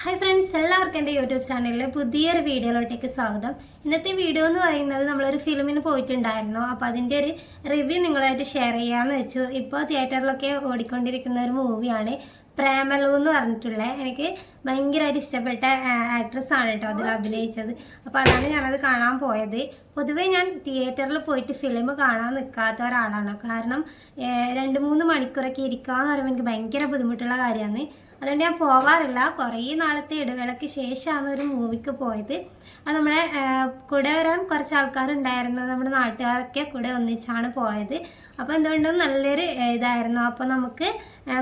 Hi friends, എല്ലാവർക്കും എൻ്റെ YouTube ചാനലിലെ പുതിയൊരു വീഡിയോയിലോട്ടേക്ക് സ്വാഗതം. ഇന്നത്തെ വീഡിയോ എന്ന് പറയുന്നത് നമ്മളൊരു ഫിലിമിന് പോയിട്ടുണ്ടായിരുന്നു. അപ്പോൾ അതിൻ്റെ ഒരു റിവ്യൂ നിങ്ങളായിട്ട് ഷെയർ ചെയ്യാമെന്ന് വെച്ചു. ഇപ്പോൾ തിയേറ്ററിലൊക്കെ ഓടിക്കൊണ്ടിരിക്കുന്ന ഒരു മൂവിയാണ് പ്രേമലു എന്ന് പറഞ്ഞിട്ടുള്ളത്. എനിക്ക് ഭയങ്കരമായിട്ട് ഇഷ്ടപ്പെട്ട ആക്ട്രസ് ആണ് കേട്ടോ അതിൽ അഭിനയിച്ചത്. അപ്പോൾ അതാണ് ഞാനത് കാണാൻ പോയത്. പൊതുവേ ഞാൻ തിയേറ്ററിൽ പോയിട്ട് ഫിലിം കാണാൻ നിൽക്കാത്ത ഒരാളാണ്. കാരണം 2-3 മണിക്കൂറൊക്കെ ഇരിക്കുക എന്ന് പറയുമ്പോൾ എനിക്ക് ഭയങ്കര ബുദ്ധിമുട്ടുള്ള കാര്യമാണ്. അതുകൊണ്ട് ഞാൻ പോവാറില്ല. കുറേ നാളത്തെ ഇടവേളയ്ക്ക് ശേഷമാണ് ഒരു മൂവിക്ക് പോയത്. അത് നമ്മുടെ കൂടെ വരാൻ കുറച്ച് ആൾക്കാരുണ്ടായിരുന്നു, നമ്മുടെ നാട്ടുകാരൊക്കെ കൂടെ ഒന്നിച്ചാണ് പോയത്. അപ്പോൾ എന്തുകൊണ്ടും നല്ലൊരു ഇതായിരുന്നു. അപ്പോൾ നമുക്ക്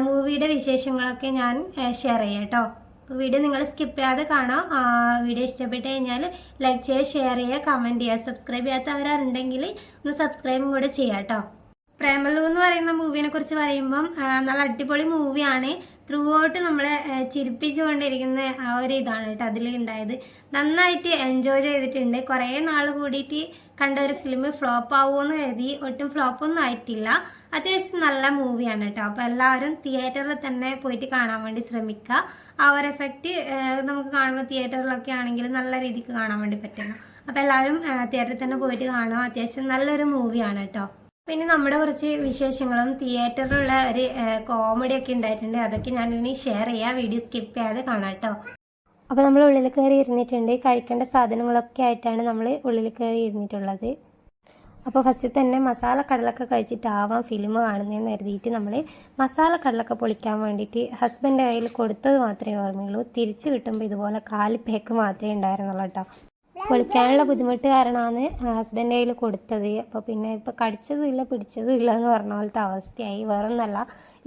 മൂവിയുടെ വിശേഷങ്ങളൊക്കെ ഞാൻ ഷെയർ ചെയ്യാം കേട്ടോ. അപ്പോൾ വീഡിയോ നിങ്ങൾ സ്കിപ്പ് ചെയ്യാതെ കാണാം. വീഡിയോ ഇഷ്ടപ്പെട്ട് കഴിഞ്ഞാൽ ലൈക്ക് ചെയ്യുക, ഷെയർ ചെയ്യുക, കമൻറ്റ് ചെയ്യുക. സബ്സ്ക്രൈബ് ചെയ്യാത്തവരുണ്ടെങ്കിൽ ഒന്ന് സബ്സ്ക്രൈബും കൂടെ ചെയ്യാം കേട്ടോ. പ്രേമലു എന്ന് പറയുന്ന മൂവിനെ കുറിച്ച് പറയുമ്പം നല്ല അടിപൊളി മൂവിയാണ്. ത്രൂ ഔട്ട് നമ്മളെ ചിരിപ്പിച്ചുകൊണ്ടിരിക്കുന്ന ആ ഒരു ഇതാണ് കേട്ടോ അതിൽ ഉണ്ടായത്. നന്നായിട്ട് എൻജോയ് ചെയ്തിട്ടുണ്ട്. കുറേ നാൾ കൂടിയിട്ട് കണ്ട ഒരു ഫിലിം ഫ്ലോപ്പ് ആവുമെന്ന് കരുതി. ഒട്ടും ഫ്ലോപ്പൊന്നും ആയിട്ടില്ല. അത്യാവശ്യം നല്ല മൂവിയാണ് കേട്ടോ. അപ്പോൾ എല്ലാവരും തിയേറ്ററിൽ തന്നെ പോയിട്ട് കാണാൻ വേണ്ടി ശ്രമിക്കുക. ആ ഒരു എഫക്റ്റ് നമുക്ക് കാണുമ്പോൾ തിയേറ്ററിലൊക്കെ ആണെങ്കിൽ നല്ല രീതിക്ക് കാണാൻ വേണ്ടി പറ്റുന്നു. അപ്പോൾ എല്ലാവരും തിയേറ്ററിൽ തന്നെ പോയിട്ട് കാണുക. അത്യാവശ്യം നല്ലൊരു മൂവിയാണ് കേട്ടോ. പിന്നെ നമ്മുടെ കുറച്ച് വിശേഷങ്ങളും തിയേറ്ററിലുള്ള ഒരു കോമഡി ഒക്കെ ഉണ്ടായിട്ടുണ്ട്. അതൊക്കെ ഞാനിതിന് ഷെയർ ചെയ്യാം. വീഡിയോ സ്കിപ്പ് ചെയ്യാതെ കാണാം കേട്ടോ. അപ്പോൾ നമ്മൾ ഉള്ളിൽ കയറി ഇരുന്നിട്ടുണ്ട്. കഴിക്കേണ്ട സാധനങ്ങളൊക്കെ ആയിട്ടാണ് നമ്മൾ ഉള്ളിൽ കയറി ഇരുന്നിട്ടുള്ളത്. അപ്പോൾ ഫസ്റ്റ് തന്നെ മസാല കടലൊക്കെ കഴിച്ചിട്ടാവാം ഫിലിം കാണുന്നതെന്ന് കരുതിയിട്ട് നമ്മൾ മസാല കടലൊക്കെ പൊളിക്കാൻ വേണ്ടിയിട്ട് ഹസ്ബൻഡിൻ്റെ കയ്യിൽ കൊടുത്തത് മാത്രമേ ഓർമ്മയുള്ളൂ. തിരിച്ച് കിട്ടുമ്പോൾ ഇതുപോലെ 4 പേക്ക് മാത്രമേ ഉണ്ടായിരുന്നുള്ളൂ കേട്ടോ. പൊളിക്കാനുള്ള ബുദ്ധിമുട്ട് കാരണമാണ് ഹസ്ബൻഡ് കയ്യിൽ കൊടുത്തത്. അപ്പോൾ പിന്നെ ഇപ്പോൾ കടിച്ചതും ഇല്ല പിടിച്ചതും ഇല്ല എന്ന് പറഞ്ഞ പോലത്തെ അവസ്ഥയായി. വേറെ ഒന്നല്ല,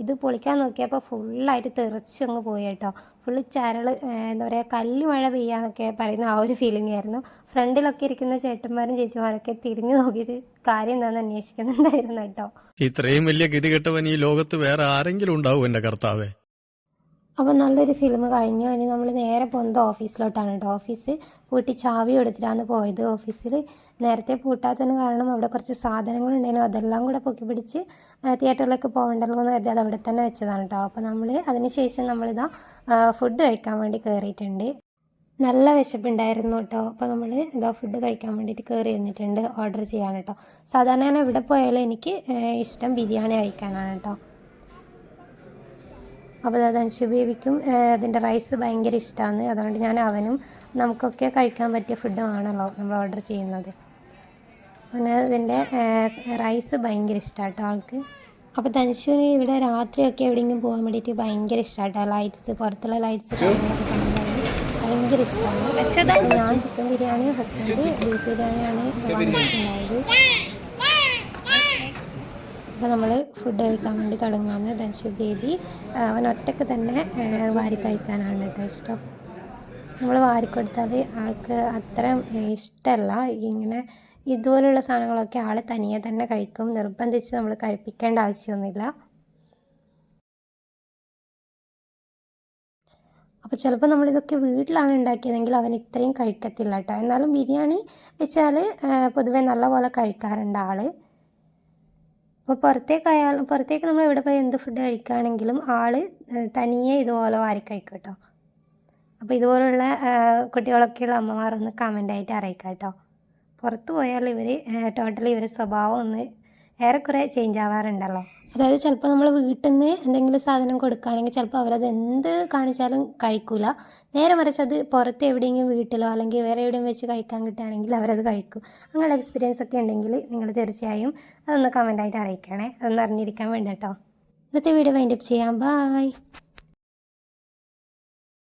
ഇത് പൊളിക്കാൻ നോക്കിയപ്പോൾ ഫുള്ളായിട്ട് തെറിച്ചങ്ങ് പോയി കേട്ടോ. ഫുള്ള് ചരൾ എന്താ പറയുക, കല്ല് മഴ പെയ്യാന്നൊക്കെ പറയുന്ന ആ ഒരു ഫീലിംഗ് ആയിരുന്നു. ഫ്രണ്ടിലൊക്കെ ഇരിക്കുന്ന ചേട്ടന്മാരും ചേച്ചിമാരൊക്കെ തിരിഞ്ഞു നോക്കിയിട്ട് കാര്യം എന്താണെന്ന് അന്വേഷിക്കുന്നുണ്ടായിരുന്നു കേട്ടോ. ഇത്രയും വലിയ ഗതികെട്ടവൻ ഈ ലോകത്ത് വേറെ ആരെങ്കിലും ഉണ്ടാവും എൻ്റെ കർത്താവേ. അപ്പോൾ നല്ലൊരു ഫിലിം കഴിഞ്ഞു. ഇനി നമ്മൾ നേരെ പോകുന്നത് ഓഫീസിലോട്ടാണ് കേട്ടോ. ഓഫീസ് പൂട്ടി ചാവി എടുത്തിട്ടാണ് പോയത്. ഓഫീസിൽ നേരത്തെ പൂട്ടാത്തതിന് കാരണം അവിടെ കുറച്ച് സാധനങ്ങളുണ്ടായിരുന്നു. അതെല്ലാം കൂടെ പൊക്കി പിടിച്ച് തിയേറ്ററിലേക്ക് പോകണ്ടല്ലോ എന്ന് കരുതി അത് അവിടെ തന്നെ വെച്ചതാണ് കേട്ടോ. അപ്പോൾ നമ്മൾ അതിനുശേഷം നമ്മളിതാ ഫുഡ് കഴിക്കാൻ വേണ്ടി കയറിയിട്ടുണ്ട്. നല്ല വിശപ്പുണ്ടായിരുന്നു കേട്ടോ. അപ്പോൾ നമ്മൾ ഇതാ ഫുഡ് കഴിക്കാൻ വേണ്ടിയിട്ട് കയറി ഇരുന്നിട്ടുണ്ട്. ഓർഡർ ചെയ്യാൻ കേട്ടോ. സാധാരണ ഞാൻ എവിടെ പോയാലും എനിക്ക് ഇഷ്ടം ബിരിയാണി കഴിക്കാനാണ് കേട്ടോ. അപ്പോൾ അത് അൻഷു ബേബിക്കും അതിൻ്റെ റൈസ് ഭയങ്കര ഇഷ്ടമാണ്. അതുകൊണ്ട് ഞാൻ അവനും നമുക്കൊക്കെ കഴിക്കാൻ പറ്റിയ ഫുഡുമാണല്ലോ നമ്മൾ ഓർഡർ ചെയ്യുന്നത്. പിന്നെ അതിൻ്റെ റൈസ് ഭയങ്കര ഇഷ്ടമാണ് കേട്ടോ ആൾക്ക്. അപ്പോൾ തൻഷുവിന് ഇവിടെ രാത്രിയൊക്കെ എവിടെയെങ്കിലും പോകാൻ വേണ്ടിയിട്ട് ഭയങ്കര ഇഷ്ടമാട്ടോ. ലൈറ്റ്സ്, പുറത്തുള്ള ലൈറ്റ്സ് കാര്യങ്ങളൊക്കെ കാണുന്നത് ഭയങ്കര ഇഷ്ടമാണ്. ഞാൻ ചിക്കൻ ബിരിയാണി, ഹസ്ബൻഡ് ബീഫ് ബിരിയാണിയാണ് വാങ്ങിയിട്ടുണ്ടായത്. അപ്പോൾ നമ്മൾ ഫുഡ് കഴിക്കാൻ വേണ്ടി തുടങ്ങുകയാണ്. തൻഷു ബേബി അവൻ ഒറ്റയ്ക്ക് തന്നെ വാരി കഴിക്കാനാണ് കേട്ടോ ഇഷ്ടം. നമ്മൾ വാരിക്കൊടുത്താൽ ആൾക്ക് അത്ര ഇഷ്ടമല്ല. ഇങ്ങനെ ഇതുപോലുള്ള സാധനങ്ങളൊക്കെ ആൾ തനിയെ തന്നെ കഴിക്കും. നിർബന്ധിച്ച് നമ്മൾ കഴിപ്പിക്കേണ്ട ആവശ്യമൊന്നുമില്ല. അപ്പോൾ ചിലപ്പോൾ നമ്മളിതൊക്കെ വീട്ടിലാണ് ഉണ്ടാക്കിയതെങ്കിൽ അവൻ ഇത്രയും കഴിക്കത്തില്ല കേട്ടോ. എന്നാലും ബിരിയാണി വെച്ചാൽ പൊതുവെ നല്ലപോലെ കഴിക്കാറുണ്ട് ആൾ. അപ്പോൾ പുറത്തേക്ക് നമ്മൾ എവിടെ പോയി എന്ത് ഫുഡ് കഴിക്കുകയാണെങ്കിലും ആൾ തനിയെ ഇതുപോലെ വാരി കഴിക്കും കേട്ടോ. അപ്പോൾ ഇതുപോലുള്ള കുട്ടികളൊക്കെയുള്ള അമ്മമാരൊന്ന് കമൻ്റായിട്ട് അറിയിക്കാം കേട്ടോ. പുറത്ത് പോയാൽ ടോട്ടലി ഇവർ സ്വഭാവം ഒന്ന് ഏറെക്കുറെ ചേഞ്ച് ആവാറുണ്ടല്ലോ. അതായത് ചിലപ്പോൾ നമ്മൾ വീട്ടിൽ നിന്ന് എന്തെങ്കിലും സാധനം കൊടുക്കുകയാണെങ്കിൽ ചിലപ്പോൾ അവരത് എന്ത് കാണിച്ചാലും കഴിക്കില്ല. നേരെ മറിച്ച് അത് പുറത്ത് എവിടെയെങ്കിലും വീട്ടിലോ അല്ലെങ്കിൽ വേറെ എവിടെയും വെച്ച് കഴിക്കാൻ കിട്ടുകയാണെങ്കിൽ അവരത് കഴിക്കും. അങ്ങനെയുള്ള എക്സ്പീരിയൻസ് ഒക്കെ ഉണ്ടെങ്കിൽ നിങ്ങൾ തീർച്ചയായും അതൊന്ന് കമൻ്റായിട്ട് അറിയിക്കണേ. അതൊന്ന് അറിഞ്ഞിരിക്കാൻ വേണ്ടി കേട്ടോ. ഇന്നത്തെ വീഡിയോ വൈൻഡപ്പ് ചെയ്യാം. ബൈ.